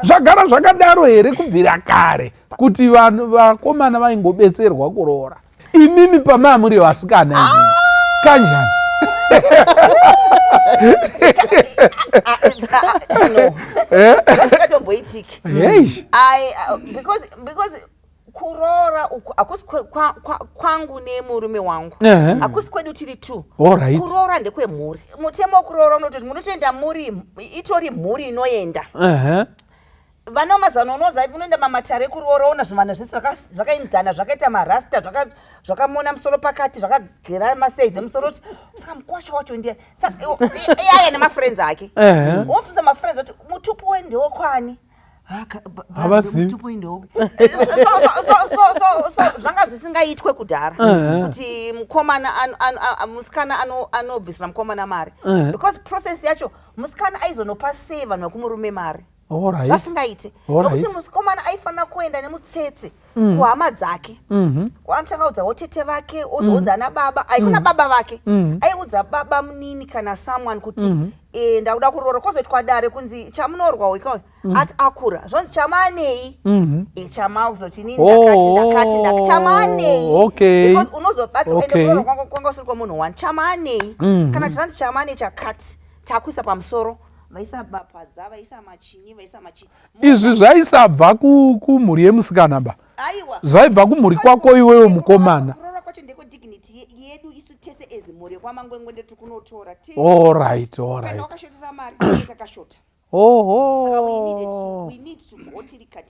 zvagara zvakadaro here kubvira kare kuti vanhu vakomana vaingobetserwa kuroora? Imimi pama muri vasikana kanjani? Because kuroora akusi kwangu nemurume wangu, akusi kwedu tiri tu. Kuroora ndekwemhuri. Mutemo wekuroora unototi munotoenda muri, itori mhuri inoenda. Vana mazano unoza unoenda mamatare kuroora una zvimana zvese zvakainzana zvakaita marasta zvakamona musoro pakati zvakagera maseidzi musoro kuti saka mukwasha wacho ndiye yaya nemafriends ake wobvunza mafriends kuti mutupu wendewo kwani mutupu wendewo zvanga zvisingaitwe kudhara kuti musikana anobvisira mukomana mari because process yacho musikana aizonopa sei vanhu vekumurume mari zvasingaite nokuti mukomana aifanira kuenda nemutsetse kuhama dzake wanotanga udzawo tete vake ozoudza nababa aikuna baba vake aiudza baba munini kana someone kuti ndauda kuroora kwozoitwa dare kunzi chamunorwa wika ati akura zvonzi chamanei chamauzoti nini ndakati chamanei because unozobatsa ende kuroora kwanga usiri kwemunhu wani chamanei kana chizanzi chamanei chakati takuisa pamusoro vaisa bapadza vaisa machinyi vaisa machinyi izvi zvaisabva kumhuri yemusikana ba zvaibva kumhuri kwako iwewe mukomana kuroora kwacho ndeko dignity yedu isu tese ezimhuri kwamangwengwe ndetu kunotora alright kana wakashotesa mari takashota saka we need to go tiri